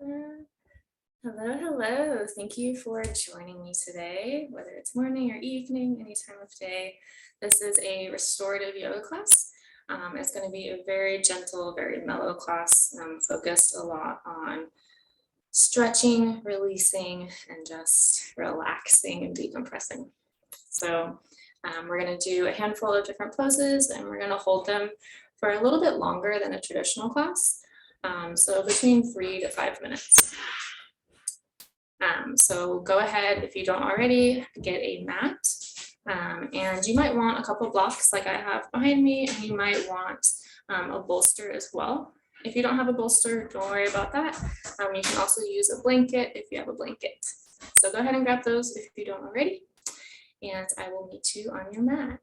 Hello, hello. Thank you for joining me today, whether it's morning or evening, any time of day. This is a restorative yoga class. It's going to be a very gentle, very mellow class, focused a lot on stretching, releasing, and just relaxing and decompressing. So we're going to do a handful of different poses, and we're going to hold them for a little bit longer than a traditional class. So between 3 to 5 minutes. So go ahead, if you don't already, get a mat. And you might want a couple blocks like I have behind me, and you might want a bolster as well. If you don't have a bolster, don't worry about that. You can also use a blanket if you have a blanket. So go ahead and grab those if you don't already. And I will meet you on your mat.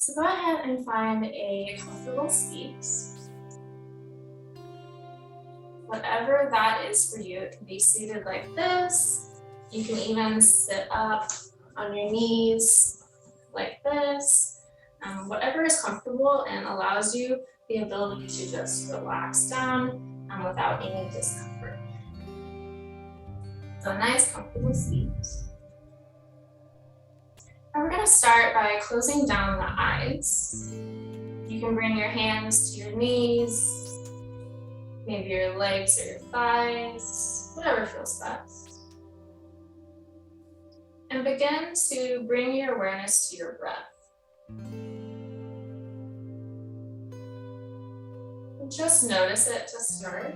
So go ahead and find a comfortable seat. Whatever that is for you, it can be seated like this. You can even sit up on your knees like this. Whatever is comfortable and allows you the ability to just relax down without any discomfort. So a nice comfortable seat. And we're going to start by closing down the eyes. You can bring your hands to your knees, maybe your legs or your thighs, whatever feels best. And begin to bring your awareness to your breath. And just notice it to start.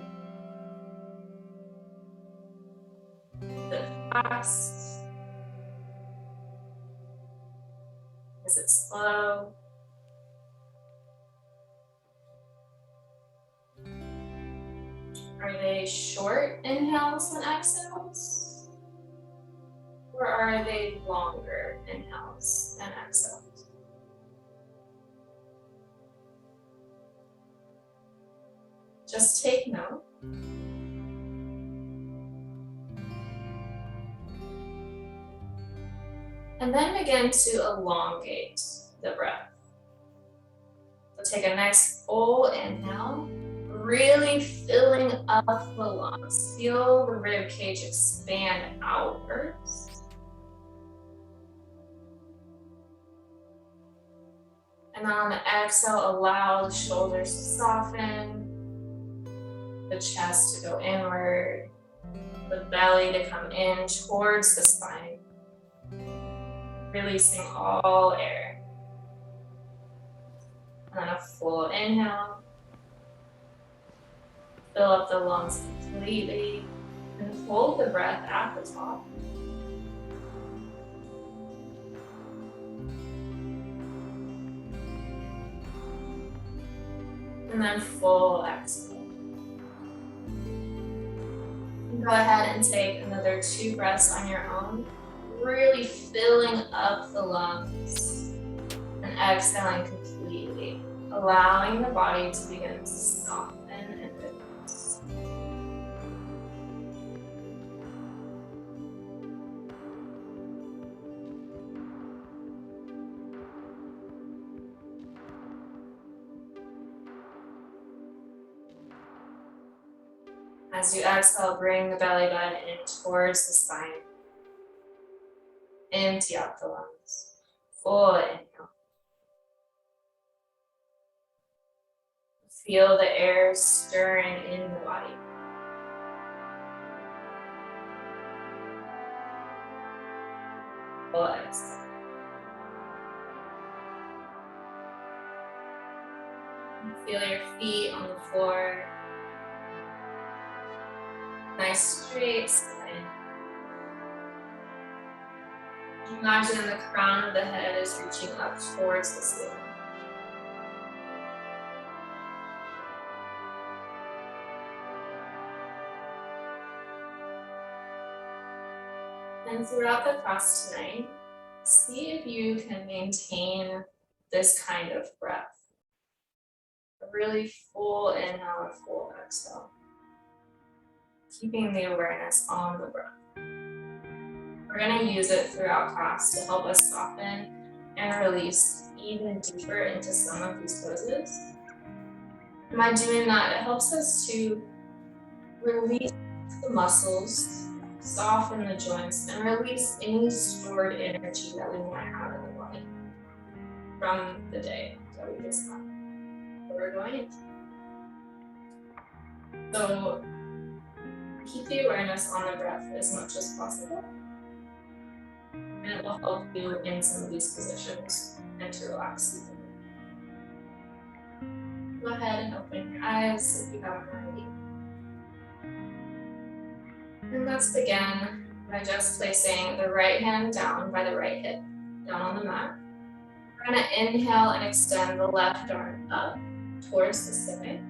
Is it fast? Is it slow? Are they short inhales and exhales? Or are they longer inhales and exhales? Just take note. And then begin to elongate the breath. So take a nice full inhale, really filling up the lungs. Feel the rib cage expand outwards. And on the exhale, allow the shoulders to soften, the chest to go inward, the belly to come in towards the spine, releasing all air. And then a full inhale. Fill up the lungs completely and hold the breath at the top. And then full exhale. Go ahead and take another 2 breaths on your own, really filling up the lungs and exhaling completely, allowing the body to begin to soften and release. As you exhale, bring the belly button in towards the spine. Empty out the lungs. Full inhale. Feel the air stirring in the body. Full exhale. Feel your feet on the floor. Nice straight spine. Imagine the crown of the head is reaching up towards the ceiling. And throughout the class tonight, see if you can maintain this kind of breath. really full inhale and full exhale. Keeping the awareness on the breath. We're going to use it throughout class to help us soften and release even deeper into some of these poses. And by doing that, it helps us to release the muscles, soften the joints, and release any stored energy that we might have in the body from the day that we just had. We're going into. So keep the awareness on the breath as much as possible. And it will help you in some of these positions and to relax even more. Go ahead and open your eyes if you haven't already. And let's begin by just placing the right hand down by the right hip, down on the mat. We're going to inhale and extend the left arm up towards the sky.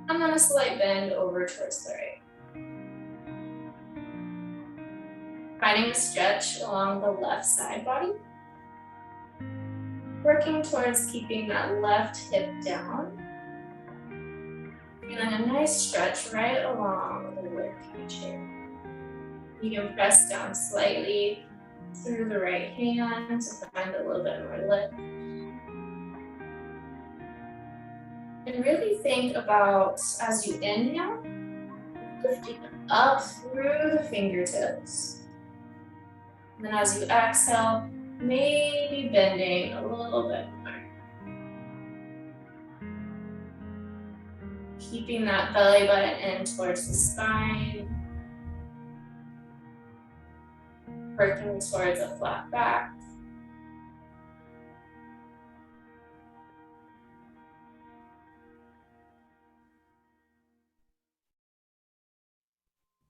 And then a slight bend over towards the right. Finding a stretch along the left side body. Working towards keeping that left hip down. And then a nice stretch right along the rib cage here. You can press down slightly through the right hand to find a little bit more lift. And really think about, as you inhale, lifting up through the fingertips. And then as you exhale, maybe bending a little bit more. Keeping that belly button in towards the spine. Working towards a flat back.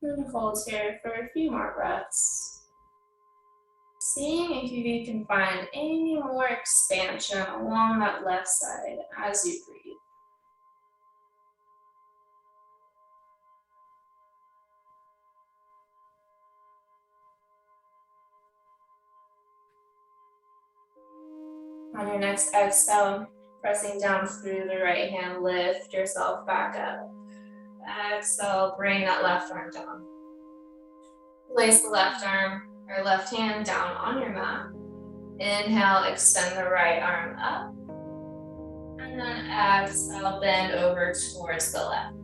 And hold here for a few more breaths. Seeing if you can find any more expansion along that left side as you breathe. On your next exhale, pressing down through the right hand, lift yourself back up. Exhale, bring that left arm down. Place the left arm or left hand down on your mat. Inhale, extend the right arm up. And then exhale, bend over towards the left.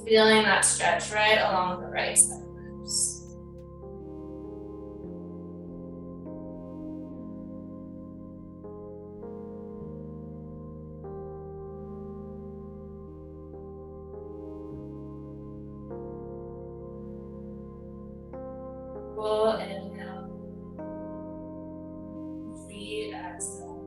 Feeling that stretch right along the right side of the ribs. Full inhale. Complete exhale.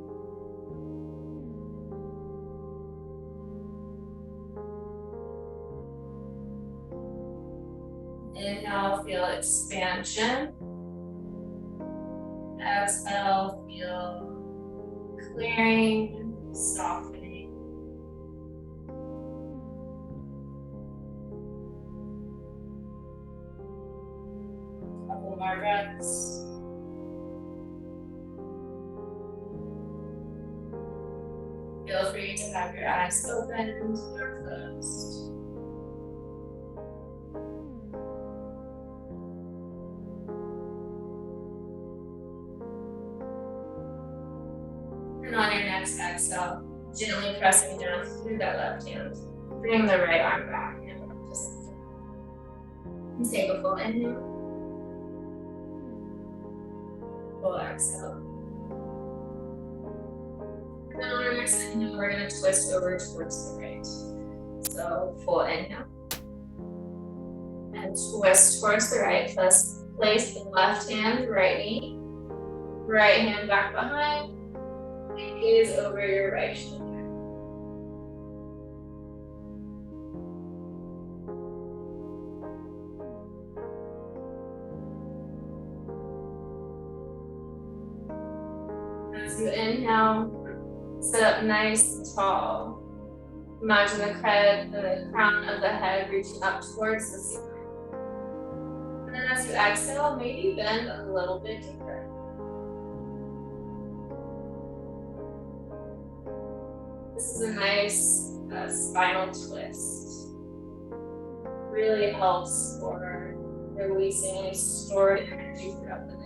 Inhale, feel expansion. Exhale, feel clearing, softening. Couple more breaths. Feel free to have your eyes open or closed. And on your next exhale, gently pressing down through that left hand. Bring the right arm back and up to center. And take a full inhale. Full exhale. And then on our next inhale, we're going to twist over towards the right. So full inhale. And twist towards the right. Place the left hand, right knee. Right hand back behind. And gaze over your right shoulder. As you inhale, sit up nice and tall. Imagine the crown of the head reaching up towards the ceiling. And then as you exhale, maybe bend a little bit deeper. This is a nice spinal twist. Really helps for releasing any stored energy throughout the day.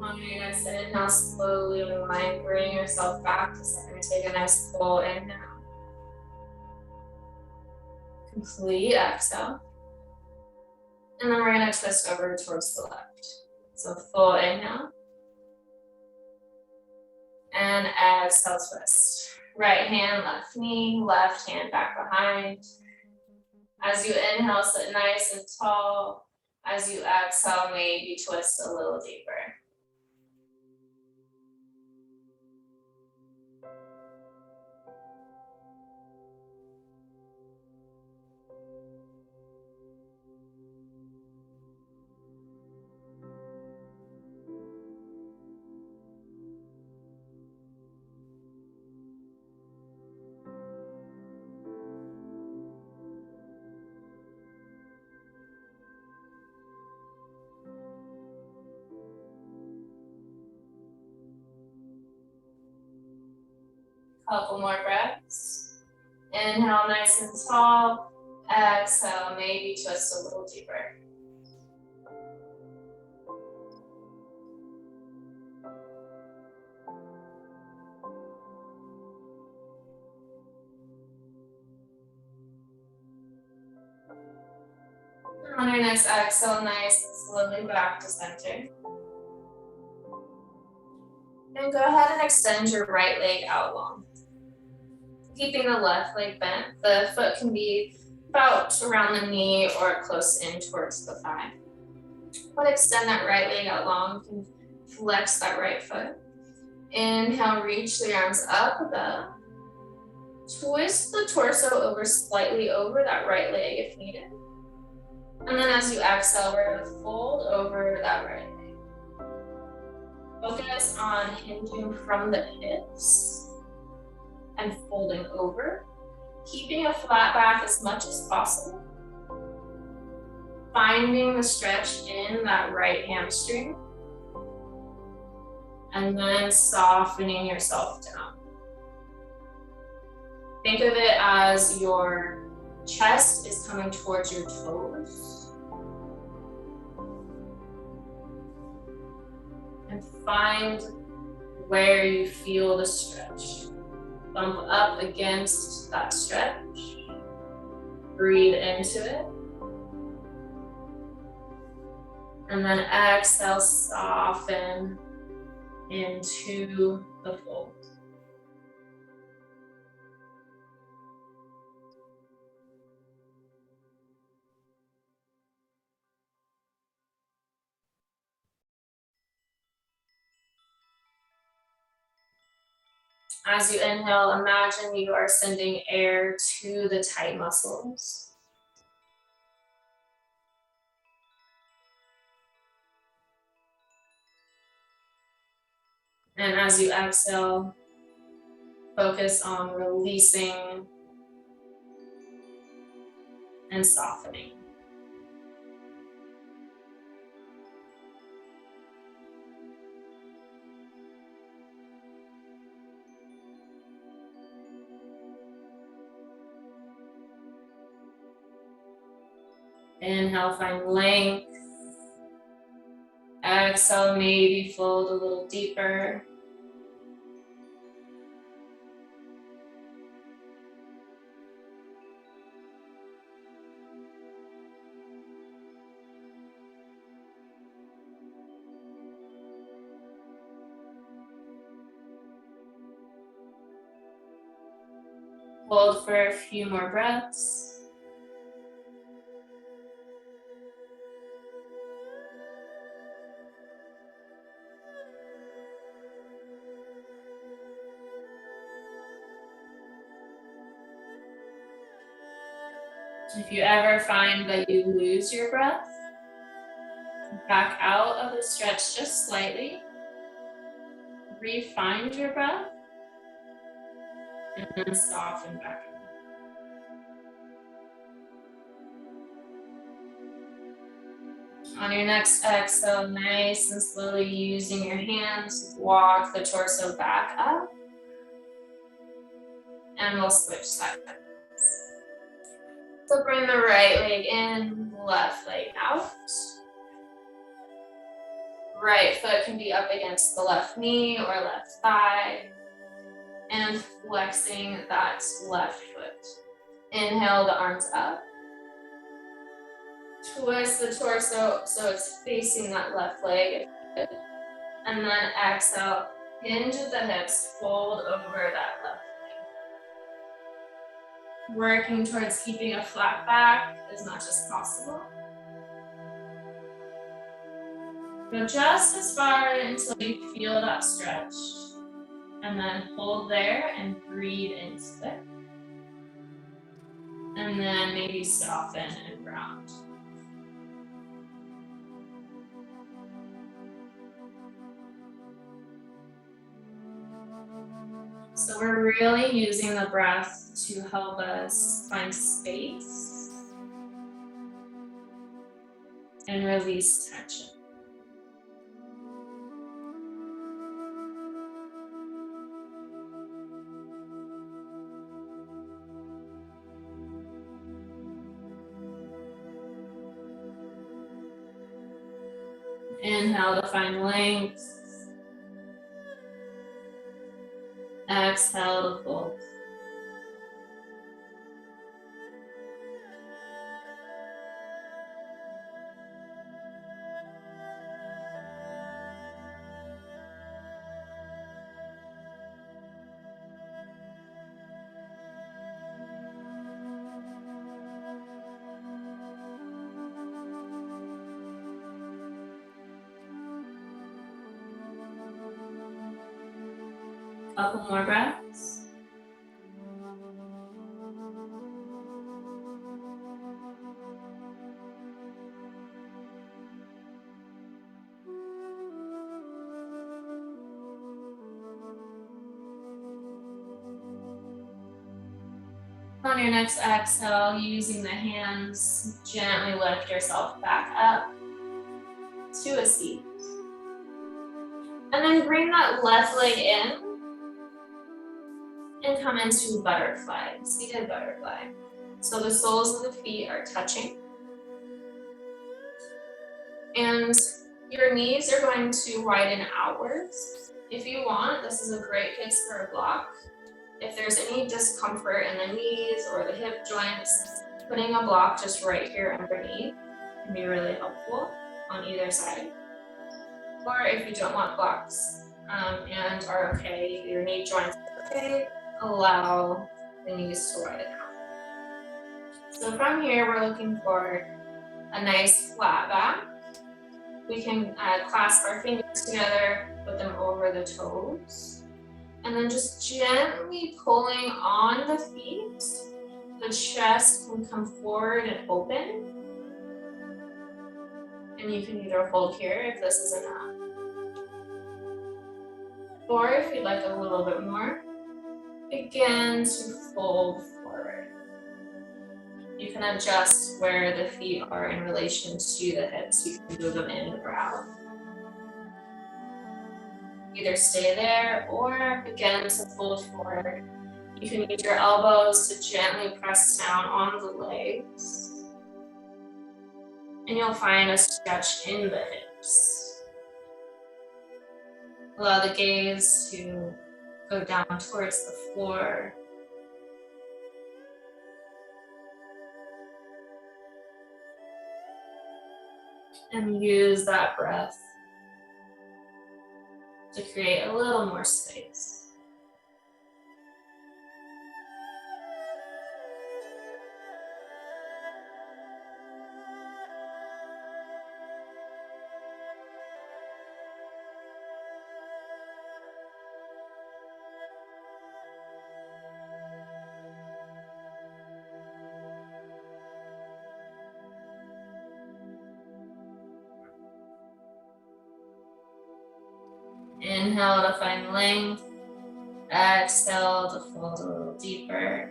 On your next inhale, slowly unwind, bring yourself back to center. Take a nice full inhale. Complete exhale. And then we're going to twist over towards the left. So full inhale. And exhale, twist. Right hand, left knee, left hand back behind. As you inhale, sit nice and tall. As you exhale, maybe twist a little deeper. Couple more breaths. Inhale nice and tall. Exhale, maybe twist a little deeper. On your next exhale, nice and slowly back to center. And go ahead and extend your right leg out long. Keeping the left leg bent, the foot can be about around the knee or close in towards the thigh. But extend that right leg out long. You can flex that right foot. Inhale, reach the arms up above. Twist the torso over slightly over that right leg if needed. And then as you exhale, we're going to fold over that right leg. Focus on hinging from the hips and folding over, keeping a flat back as much as possible. Finding the stretch in that right hamstring. And then softening yourself down. Think of it as your chest is coming towards your toes. And find where you feel the stretch. Bump up against that stretch. Breathe into it. And then exhale, soften into the fold. As you inhale, imagine you are sending air to the tight muscles. And as you exhale, focus on releasing and softening. Inhale, find length. Exhale, maybe fold a little deeper. Hold for a few more breaths. If you ever find that you lose your breath, back out of the stretch just slightly. Re-find your breath. And then soften back in. On your next exhale, nice and slowly using your hands, walk the torso back up. And we'll switch sides. So bring the right leg in, left leg out. Right foot can be up against the left knee or left thigh. And flexing that left foot. Inhale the arms up. Twist the torso so it's facing that left leg. And then exhale, hinge the hips, fold over that left leg. Working towards keeping a flat back as much as possible. Go just as far until you feel that stretch. And then hold there and breathe into it. And then maybe soften and round. So we're really using the breath to help us find space and release tension. Inhale to find length. Exhale to fold. Couple more breaths. On your next exhale, using the hands, gently lift yourself back up to a seat. And then bring that left leg in and come into butterfly, seated butterfly. So the soles of the feet are touching. And your knees are going to widen outwards. If you want, this is a great place for a block. If there's any discomfort in the knees or the hip joints, putting a block just right here underneath can be really helpful on either side. Or if you don't want blocks and are okay, your knee joints are okay, allow the knees to widen out. So from here, we're looking for a nice flat back. We can clasp our fingers together, put them over the toes, and then just gently pulling on the feet. The chest can come forward and open. And you can either hold here if this is enough. Or if you'd like a little bit more, begin to fold forward. You can adjust where the feet are in relation to the hips. You can move them in or out. Either stay there or begin to fold forward. You can use your elbows to gently press down on the legs. And you'll find a stretch in the hips. Allow the gaze to go down towards the floor. And use that breath to create a little more space. Inhale to find length. Exhale to fold a little deeper.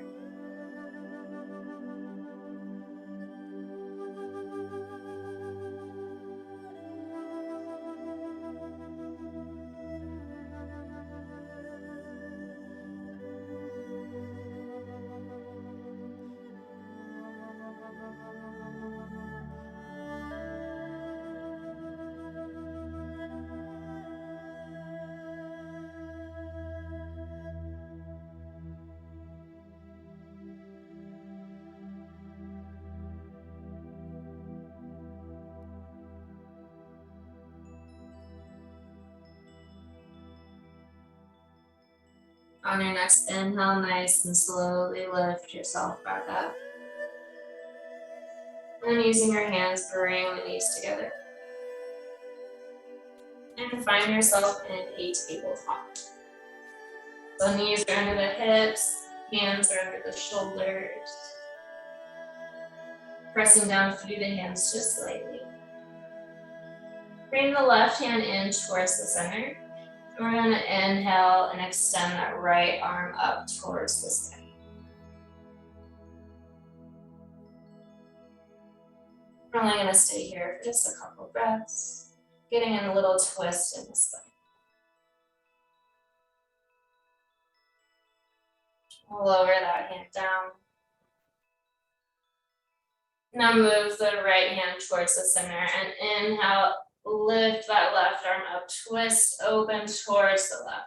On your next inhale, nice and slowly lift yourself back up. And using your hands, bring the knees together. And find yourself in a tabletop. So knees are under the hips, hands are under the shoulders. Pressing down through the hands just slightly. Bring the left hand in towards the center. We're going to inhale and extend that right arm up towards the sky. We're only going to stay here for just a couple breaths, getting in a little twist in the spine. We'll lower that hand down. Now move the right hand towards the center and inhale, lift that left arm up, twist open towards the left.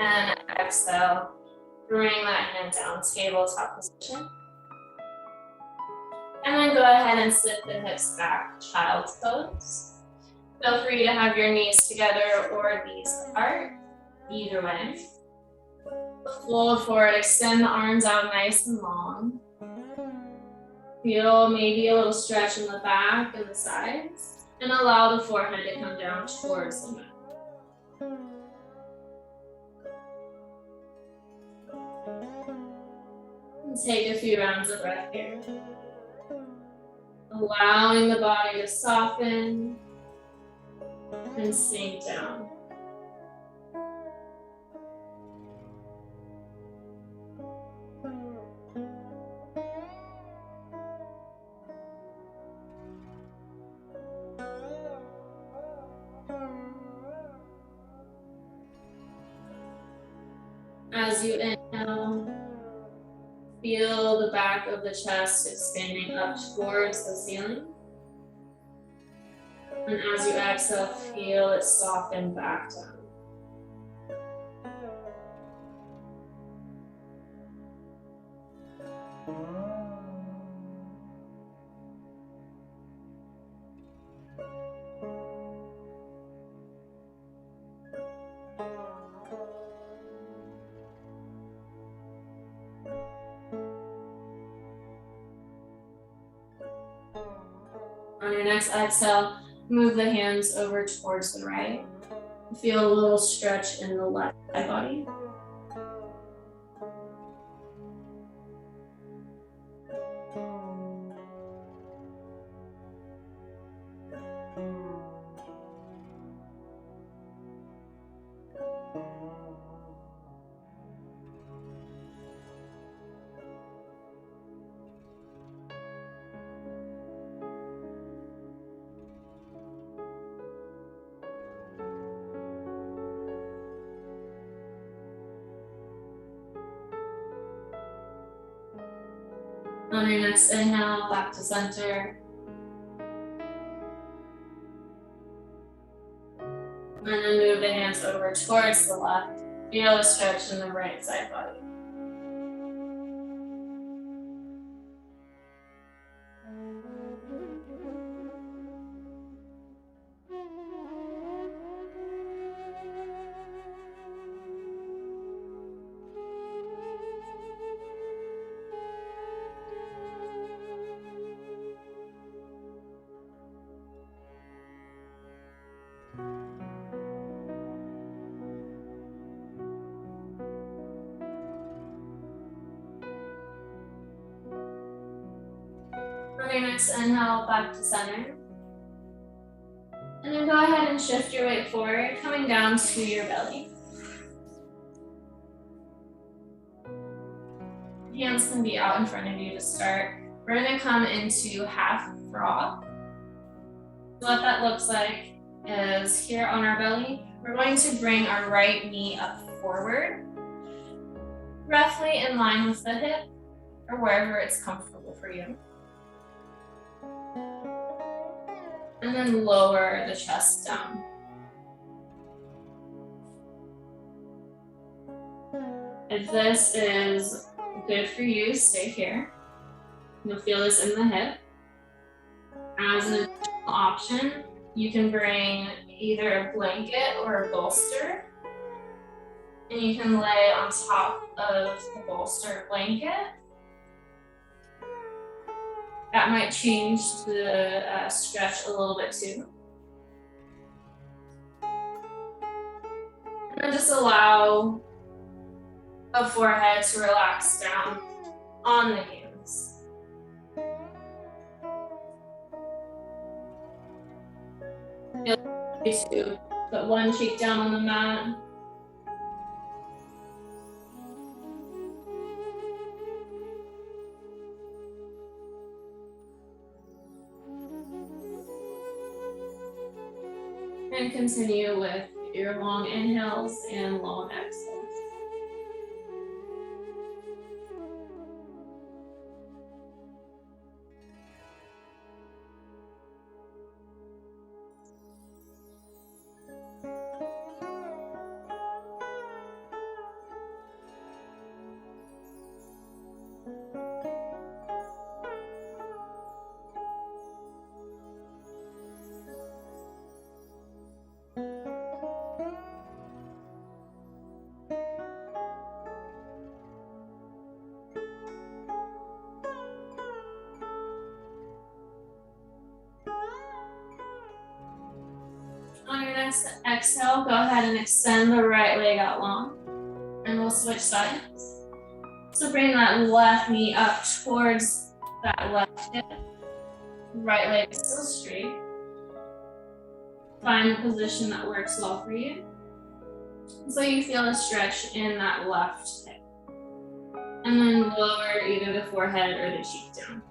And exhale, bring that hand down, tabletop position. And then go ahead and slip the hips back, child's pose. Feel free to have your knees together or knees apart, either way. Fold forward, extend the arms out nice and long. Feel maybe a little stretch in the back and the sides, and allow the forehead to come down towards the mat. And take a few rounds of breath here. Allowing the body to soften and sink down. As you inhale, feel the back of the chest expanding up towards the ceiling. And as you exhale, feel it soften back down. On your next exhale, move the hands over towards the right. Feel a little stretch in the left side body. On your next inhale, back to center. And then move the hands over towards the left. Feel a stretch in the right side body. next inhale, back to center. And then go ahead and shift your weight forward, coming down to your belly. Hands can be out in front of you to start. We're gonna come into half frog. So what that looks like is here on our belly, we're going to bring our right knee up forward, roughly in line with the hip or wherever it's comfortable for you. And then lower the chest down. If this is good for you, stay here. You'll feel this in the hip. As an additional option, you can bring either a blanket or a bolster, and you can lay on top of the bolster blanket. That might change the stretch a little bit too. And then just allow the forehead to relax down on the hands. Feel free to put one cheek down on the mat. And continue with your long inhales and long exhales. On your next exhale, go ahead and extend the right leg out long, and we'll switch sides. So bring that left knee up towards that left hip. Right leg is still straight. Find a position that works well for you. So you feel a stretch in that left hip. And then lower either the forehead or the cheek down.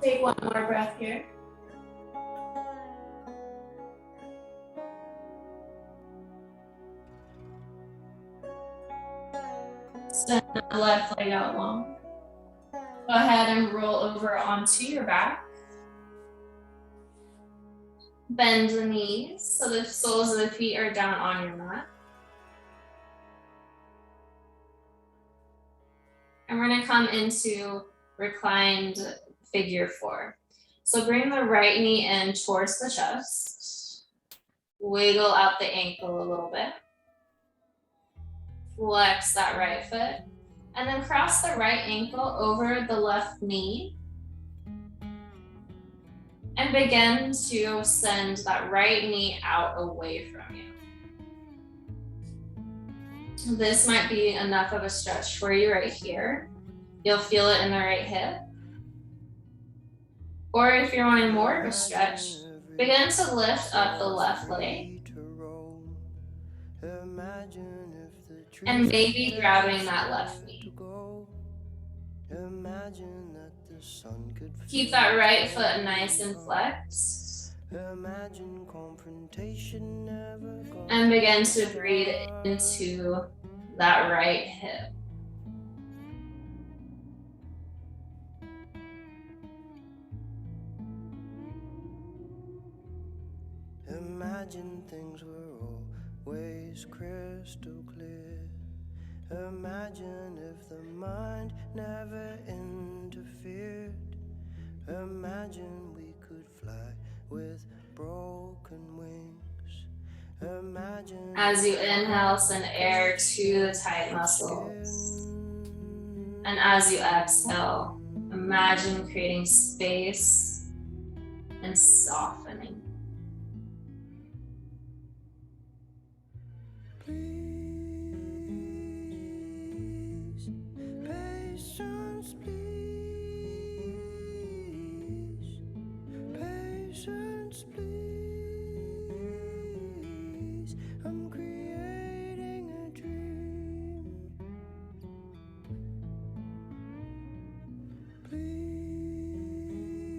Take one more breath here. Extend the left leg out long. Go ahead and roll over onto your back. Bend the knees so the soles of the feet are down on your mat. And we're going to come into reclined figure 4. So bring the right knee in towards the chest. Wiggle out the ankle a little bit. Flex that right foot. And then cross the right ankle over the left knee. And begin to send that right knee out away from you. This might be enough of a stretch for you right here. You'll feel it in the right hip. Or if you're wanting more of a stretch, begin to lift up the left leg. And maybe grabbing that left knee. Keep that right foot nice and flexed. And begin to breathe into that right hip. Imagine things were always crystal clear. Imagine if the mind never interfered. Imagine we could fly with broken wings. Imagine as you inhale, send air to the tight muscles. And as you exhale, imagine creating space and softening. Please, patience, please. Patience, please. I'm creating a dream.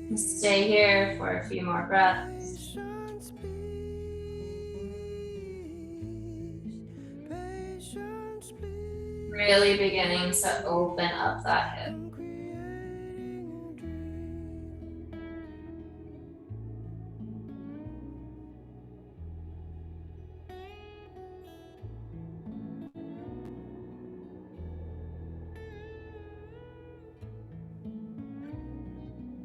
Please. Stay here for a few more breaths. Patience, please. Patience, please. Really beginning to open up that hip. I'm creating a dream.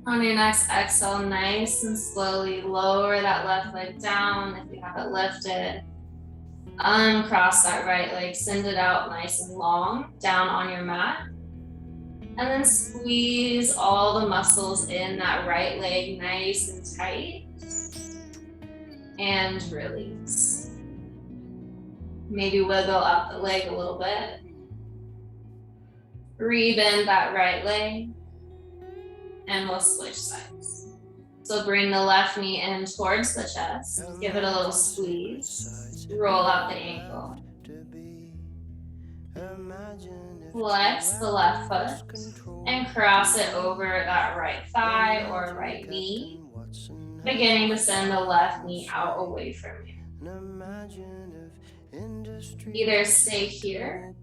On your next exhale, nice and slowly lower that left leg down if you have it lifted. Uncross that right leg, send it out nice and long, down on your mat. And then squeeze all the muscles in that right leg nice and tight. And release. Maybe wiggle out the leg a little bit. Rebend that right leg. And we'll switch sides. So bring the left knee in towards the chest. Give it a little squeeze. Roll out the ankle. Flex the left foot and cross it over that right thigh or right knee. Beginning to send the left knee out away from you. Either stay here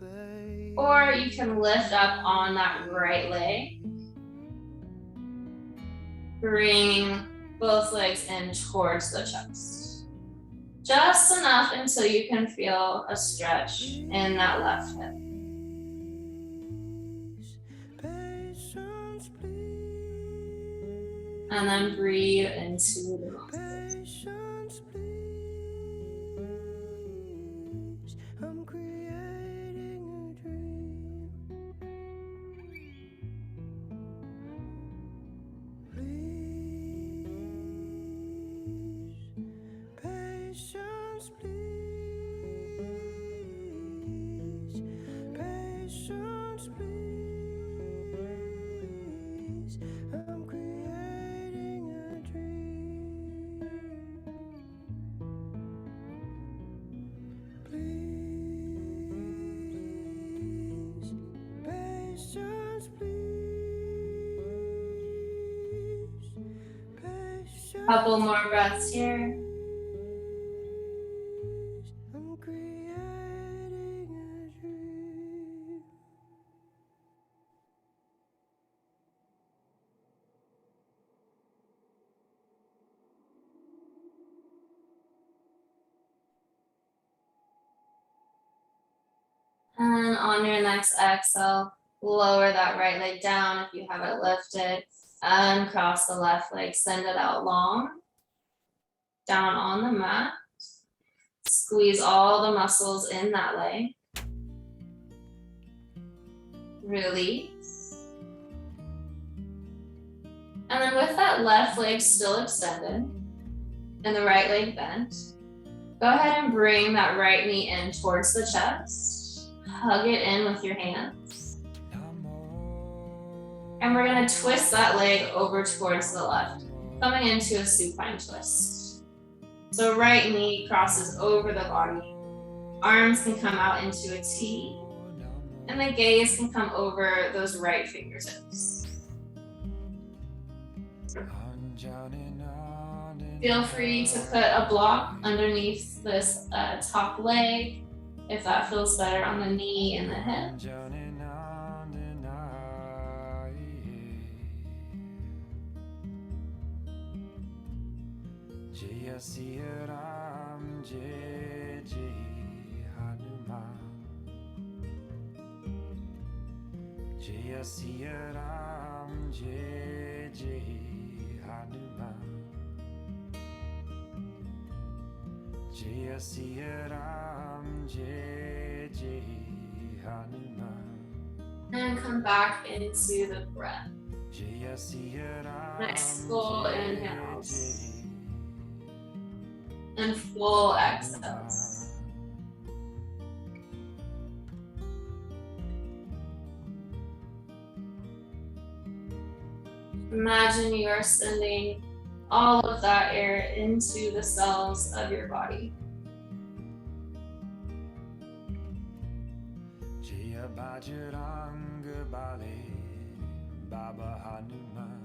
or you can lift up on that right leg. Bring both legs in towards the chest. Just enough until you can feel a stretch in that left hip. And then breathe into the muscles. I'm creating a dream. Please, patience, please. Patience, please. I'm creating a dream. Please, patience, please. Patience. Couple more breaths here. I'm creating a dream. And on your next exhale, lower that right leg down if you have it lifted. Uncross the left leg, send it out long. Down on the mat. Squeeze all the muscles in that leg. Release. And then with that left leg still extended and the right leg bent, go ahead and bring that right knee in towards the chest. Hug it in with your hands. And we're going to twist that leg over towards the left, coming into a supine twist. So right knee crosses over the body. Arms can come out into a T. And the gaze can come over those right fingertips. Feel free to put a block underneath this top leg if that feels better on the knee and the hip. Jaya Siya Ram, Jai Jai Hanuman. Jaya Siya Ram, Jai Jai Hanuman. Jaya Siya Ram, Jai Jai Hanuman. And come back into the breath. Jaya Siya Ram, Nice full Jai inhales Jai and full exhales. Imagine you are sending all of that air into the cells of your body. Jaya Bajrang Bali, Baba Hanuman.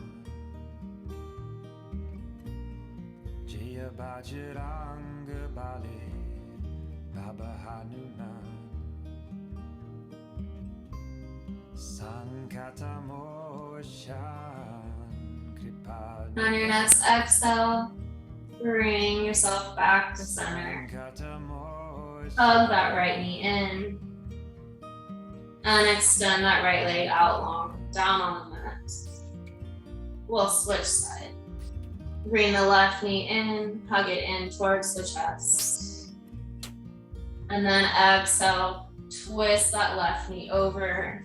Jaya Bajrang Bali, Baba Hanuman. Sankata Moshan Kripa. On your next exhale, bring yourself back to center. Sankata Moshan. Hug that right knee in. And extend that right leg out long, down on the mat. We'll switch side. Bring the left knee in, hug it in towards the chest. And then exhale, twist that left knee over.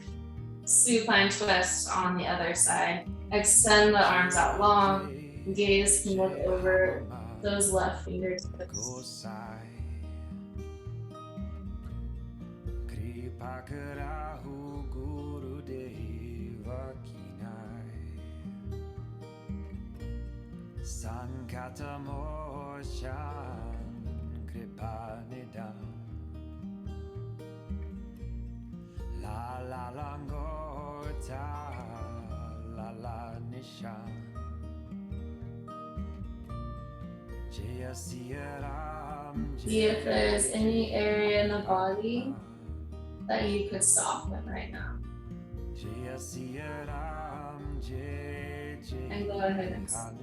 Supine twist on the other side. Extend the arms out long. Gaze can look over those left fingertips. Pakarahu Guru Deva Kinai Sankata Moshan Kripanidam La La Langota La La Nishan Jaya Siya Ram. See if there's any area in the body that you could soften right now. And go ahead and stop.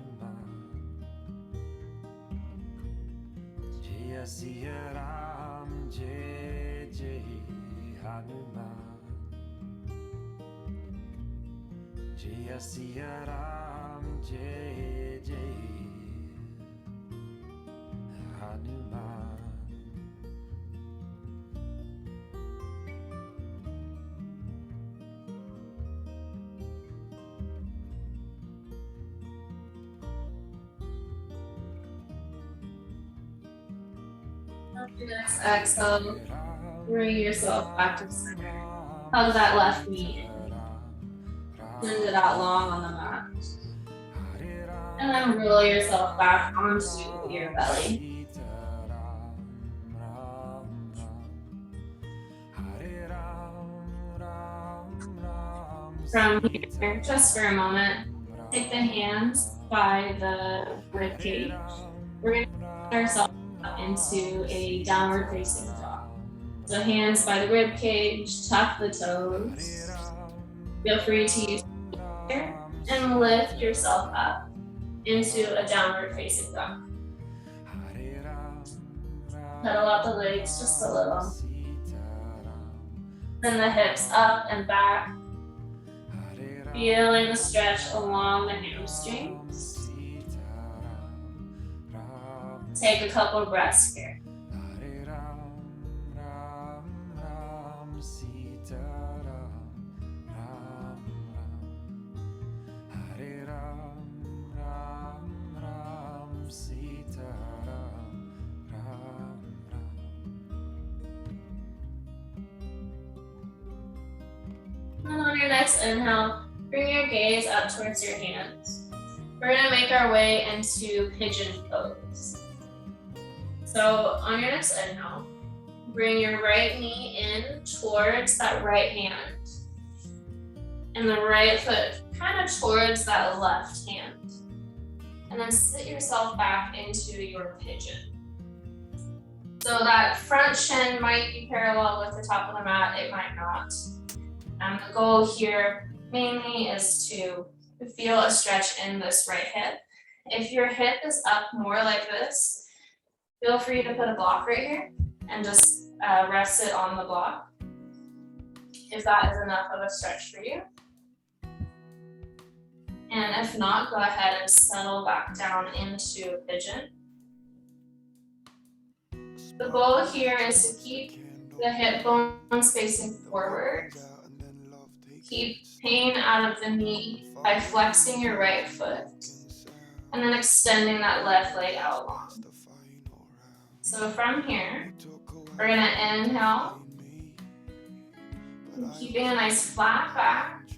Jaya Siya Ram, Jai Jai Hanuman. Jaya Siya Ram, Jai Jai Hanuman. Next exhale, bring yourself back to center. Hug that left knee in. Send it out long on the mat. And then roll yourself back onto your belly. From here, just for a moment, take the hands by the rib cage. We're going to put ourselves up into a downward facing dog. So hands by the rib cage, tuck the toes. Feel free to use here and lift yourself up into a downward facing dog. Pedal out the legs just a little. Send the hips up and back. Feeling the stretch along the hamstrings. Take a couple of breaths here. And on your next inhale, bring your gaze up towards your hands. We're going to make our way into pigeon pose. So on your next inhale, bring your right knee in towards that right hand. And the right foot kind of towards that left hand. And then sit yourself back into your pigeon. So that front shin might be parallel with the top of the mat, it might not. The goal here mainly is to feel a stretch in this right hip. If your hip is up more like this, feel free to put a block right here and just rest it on the block, if that is enough of a stretch for you. And if not, go ahead and settle back down into a pigeon. The goal here is to keep the hip bones facing forward. Keep pain out of the knee by flexing your right foot and then extending that left leg out long. So from here, we're gonna inhale, and keeping a nice flat back,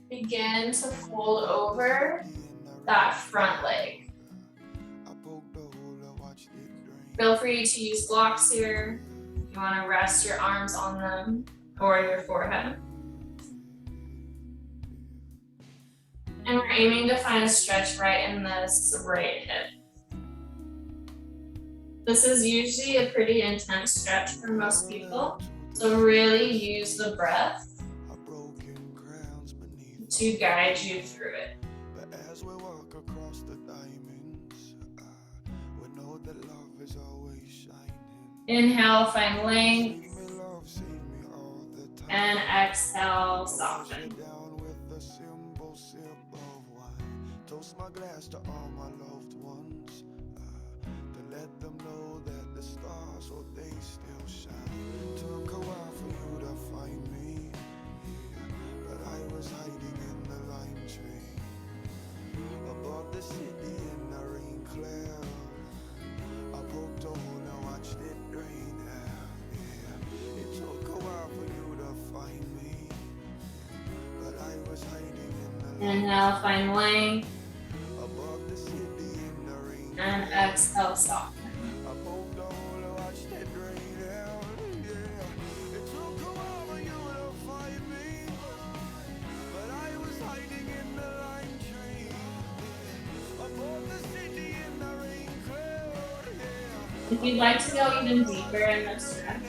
begin to fold over that front leg. Feel free to use blocks here. You wanna rest your arms on them or your forehead. And we're aiming to find a stretch right in this right hip. This is usually a pretty intense stretch for most people, so really use the breath to guide you through it. Inhale, find length, and exhale, soften. Toast my glass to all my loved ones, to let them know that the stars, oh, they still shine. Took a while for you to find me, yeah, but I was hiding in the lime tree, above the city in the rain cloud. I poked a hole and watched it rain out, yeah. It took a while for you to find me, but I was hiding in the lime. Inhale, find length. And exhale, soften. If you'd like to go even deeper in this stretch,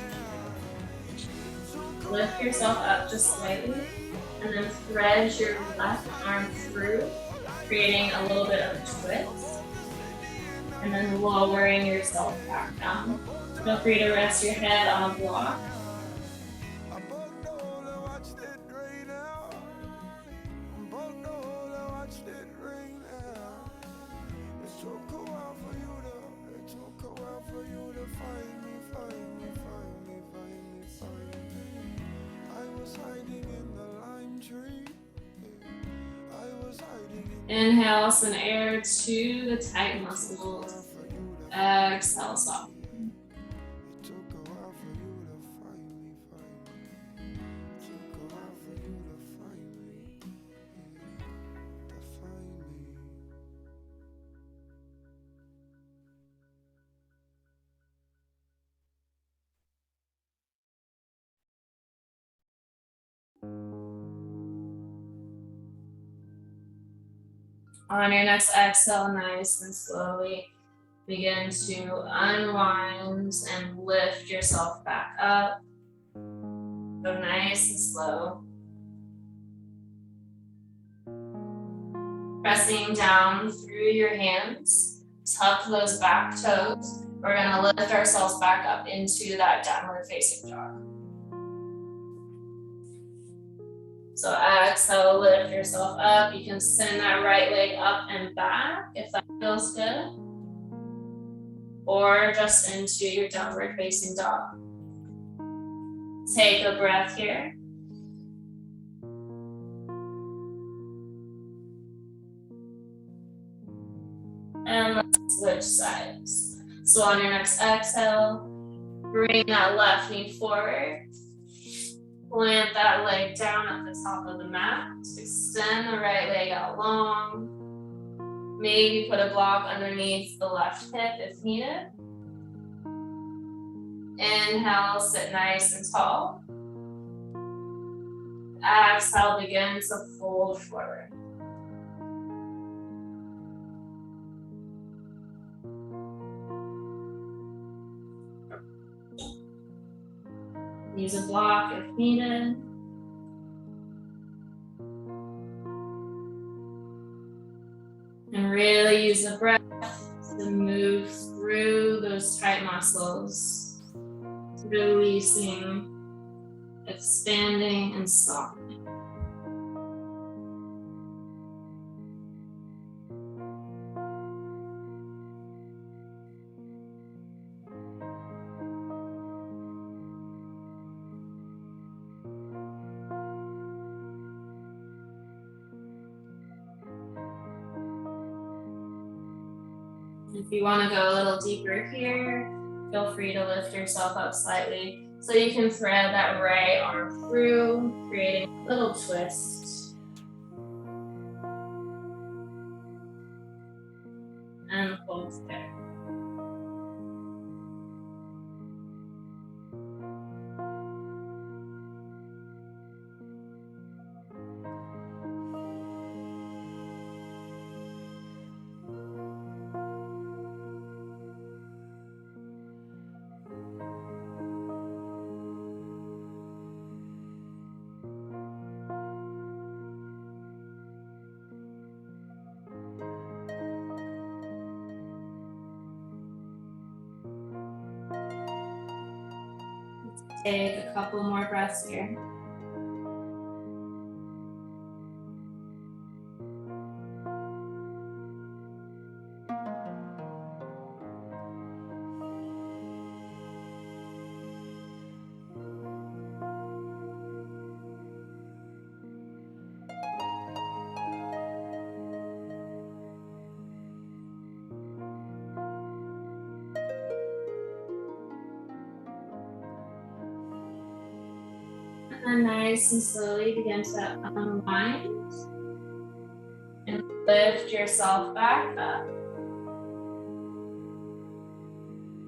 lift yourself up just slightly and then thread your left arm through, creating a little bit of a twist. And then lowering yourself back down. Feel free to rest your head on a block. Inhale some air to the tight muscles. Exhale, soften. On your next exhale, nice and slowly begin to unwind and lift yourself back up. So nice and slow. Pressing down through your hands, tuck those back toes. We're gonna lift ourselves back up into that downward facing dog. So exhale, lift yourself up. You can send that right leg up and back if that feels good. Or just into your downward facing dog. Take a breath here. And let's switch sides. So on your next exhale, bring that left knee forward. Plant that leg down at the top of the mat. Extend the right leg out long. Maybe put a block underneath the left hip if needed. Inhale, sit nice and tall. Exhale, begin to fold forward. Use a block if needed. And really use the breath to move through those tight muscles, releasing, expanding, and softening. If you want to go a little deeper here, feel free to lift yourself up slightly so you can thread that right arm through, creating a little twist. And hold there. Take a couple more breaths here. And nice and slowly begin to unwind and lift yourself back up.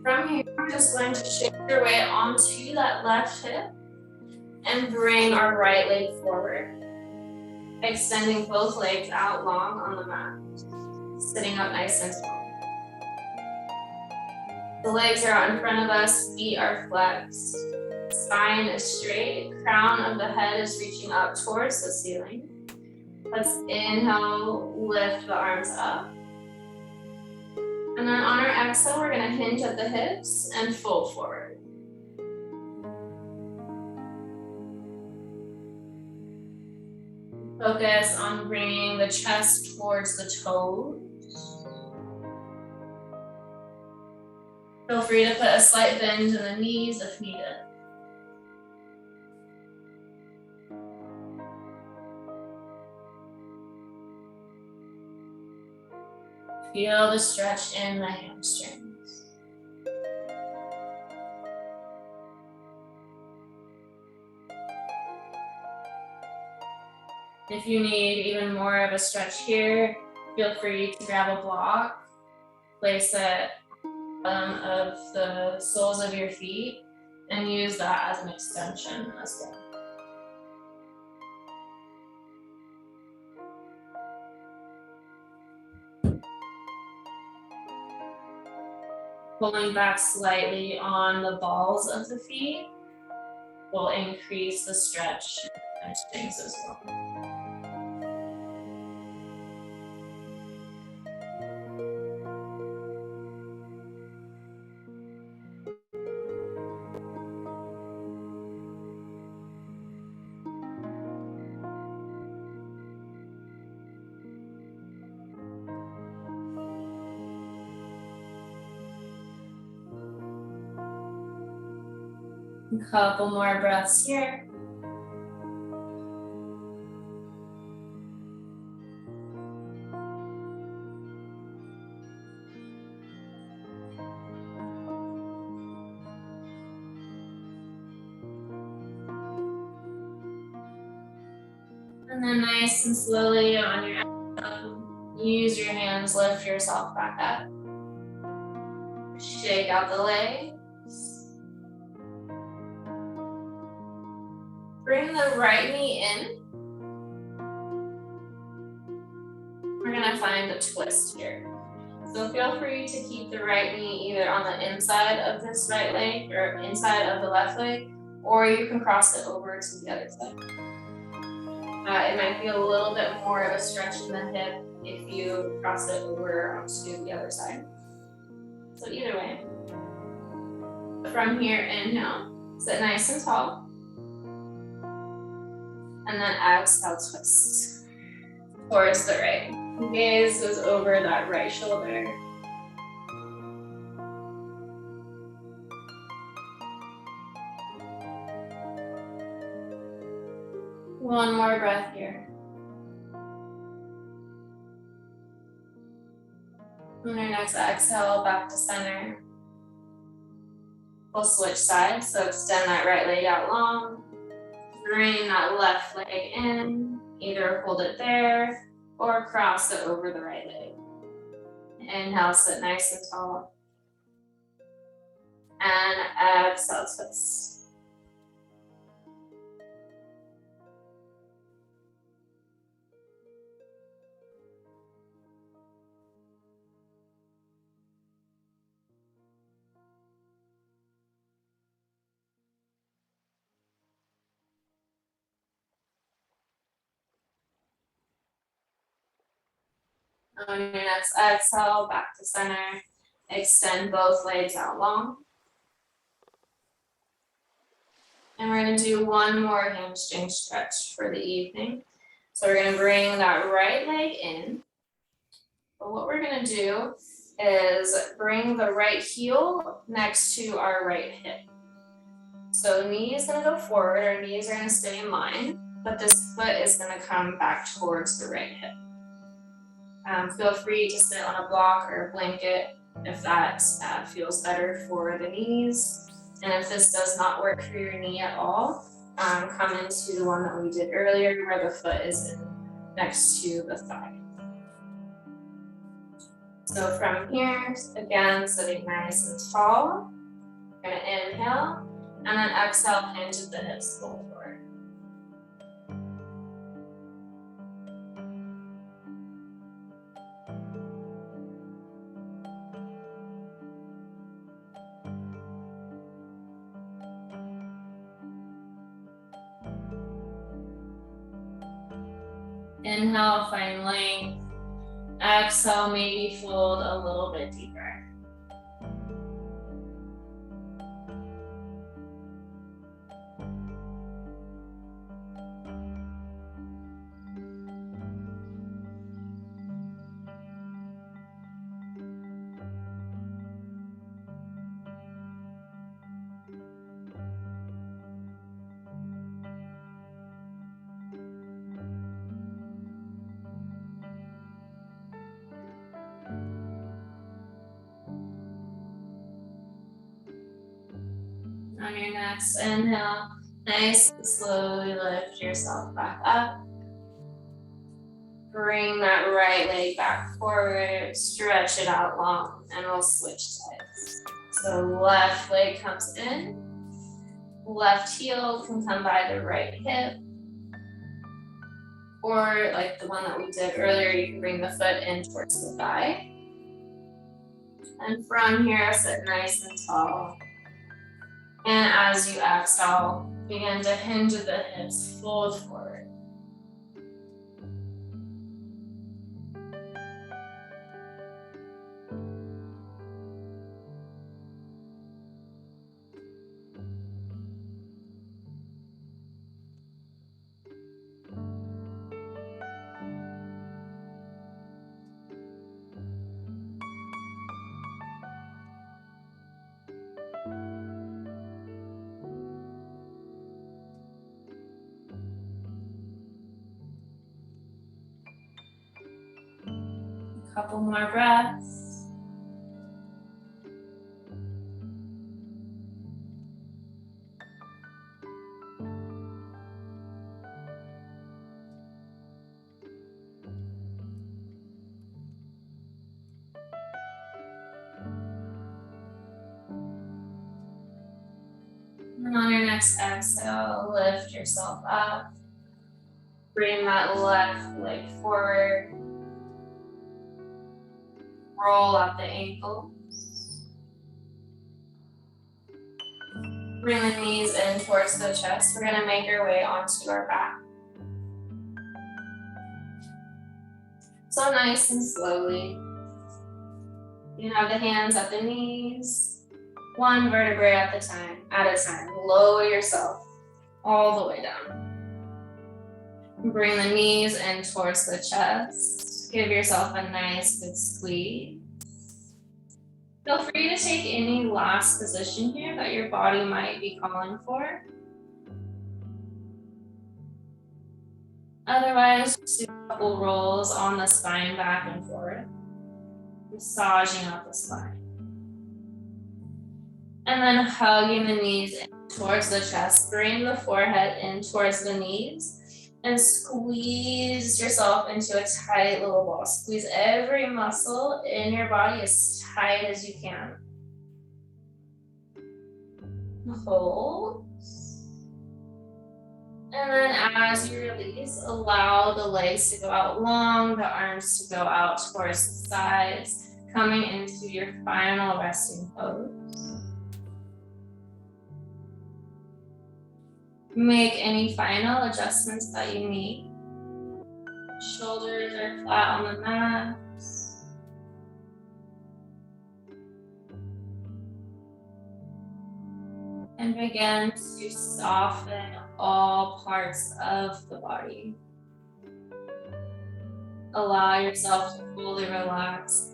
From here, we're just going to shift your weight onto that left hip and bring our right leg forward, extending both legs out long on the mat, sitting up nice and tall. The legs are out in front of us, feet are flexed. Spine is straight, crown of the head is reaching up towards the ceiling. Let's inhale, lift the arms up. And then on our exhale, we're gonna hinge at the hips and fold forward. Focus on bringing the chest towards the toes. Feel free to put a slight bend in the knees if needed. Feel the stretch in the hamstrings. If you need even more of a stretch here, feel free to grab a block, place it of the soles of your feet, and use that as an extension as well. Pulling back slightly on the balls of the feet will increase the stretch and strength as well. A couple more breaths here. And then nice and slowly on your exhale, use your hands, lift yourself back up. Shake out the legs. Bring the right knee in. We're gonna find a twist here. So feel free to keep the right knee either on the inside of this right leg or inside of the left leg, or you can cross it over to the other side. It might be a little bit more of a stretch in the hip if you cross it over onto the other side. So either way. From here, inhale, sit nice and tall. And then exhale, twist towards the right. Gaze goes over that right shoulder. One more breath here. On your next exhale, back to center. We'll switch sides, so extend that right leg out long. Bring that left leg in, either hold it there or cross it over the right leg. Inhale, sit nice and tall. And exhale, twist. On your next exhale, back to center. Extend both legs out long. And we're going to do one more hamstring stretch for the evening. So we're going to bring that right leg in. But what we're going to do is bring the right heel next to our right hip. So the knee is going to go forward, our knees are going to stay in line, but this foot is going to come back towards the right hip. Feel free to sit on a block or a blanket if that feels better for the knees. And if this does not work for your knee at all, come into the one that we did earlier where the foot is next to the thigh. So from here, again, sitting nice and tall. We're going to inhale, and then exhale, hinge at the hips, fold forward. Inhale, find length. Exhale, maybe fold a little bit deeper. On your next inhale, nice and slowly lift yourself back up. Bring that right leg back forward, stretch it out long, and we'll switch sides. So left leg comes in, left heel can come by the right hip, or like the one that we did earlier, you can bring the foot in towards the thigh. And from here, sit nice and tall. And as you exhale, begin to hinge at the hips, fold forward. Couple more breaths. And on your next exhale, lift yourself up. Bring that left leg forward. Roll up the ankles. Bring the knees in towards the chest. We're gonna make our way onto our back. So nice and slowly. You have the hands at the knees, one vertebrae at a time. Lower yourself all the way down. Bring the knees in towards the chest. Give yourself a nice good squeeze. Feel free to take any last position here that your body might be calling for. Otherwise, just do a couple rolls on the spine back and forth, massaging out the spine. And then hugging the knees in towards the chest. Bring the forehead in towards the knees and squeeze yourself into a tight little ball. Squeeze every muscle in your body as tight as you can. Hold. And then as you release, allow the legs to go out long, the arms to go out towards the sides, coming into your final resting pose. Make any final adjustments that you need. Shoulders are flat on the mat. And begin to soften all parts of the body. Allow yourself to fully relax.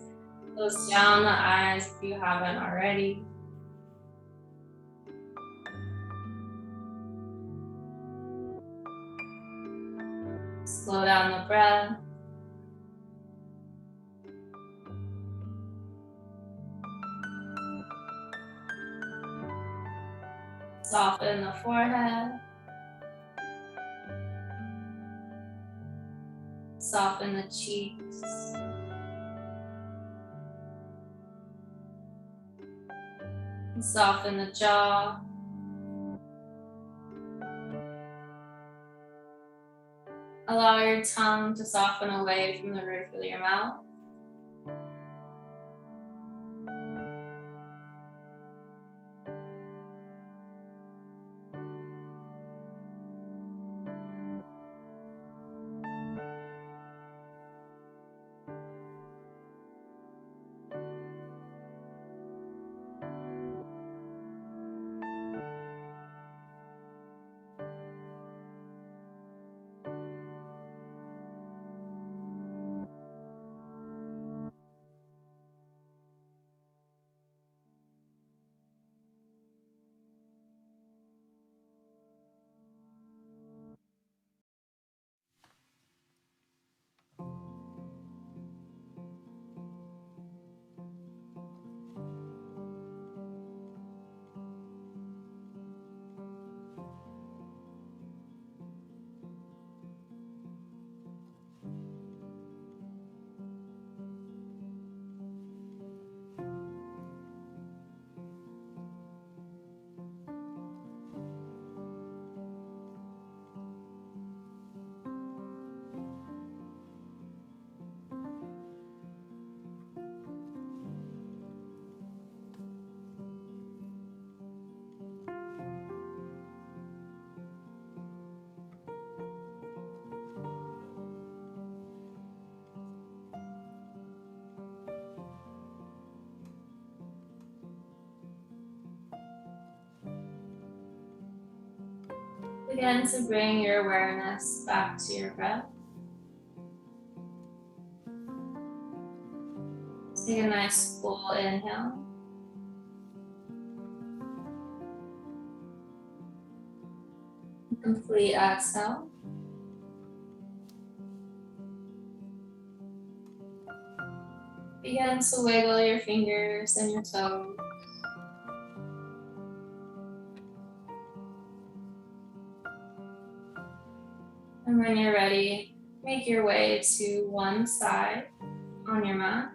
Close down the eyes if you haven't already. Slow down the breath. Soften the forehead. Soften the cheeks. And soften the jaw. Allow your tongue to soften away from the roof of your mouth. Begin to bring your awareness back to your breath. Take a nice full inhale. Complete exhale. Begin to wiggle your fingers and your toes. And when you're ready, make your way to one side on your mat.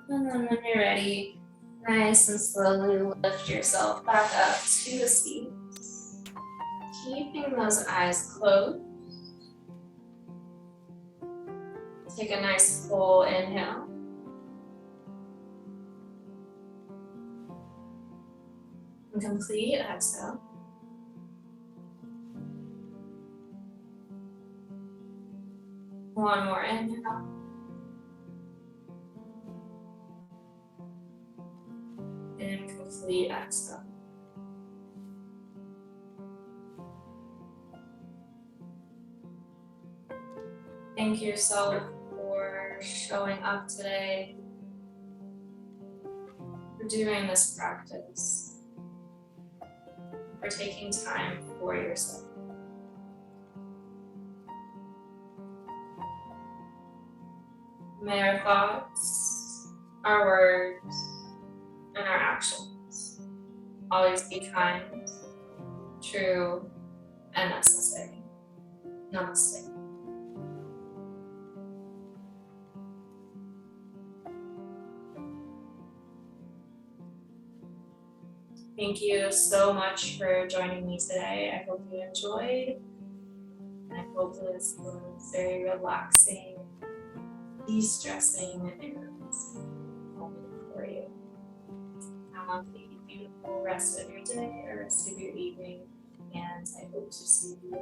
And then when you're ready, nice and slowly lift yourself back up to the seat. Keeping those eyes closed. Take a nice full inhale. And complete exhale. One more inhale. And complete exhale. Thank yourself for showing up today, for doing this practice, for taking time for yourself. May our thoughts, our words, and our actions always be kind, true, and necessary. Namaste. Thank you so much for joining me today. I hope you enjoyed. And I hope this was very relaxing, de-stressing, and moment for you. Have a beautiful rest of your day or rest of your evening. And I hope to see you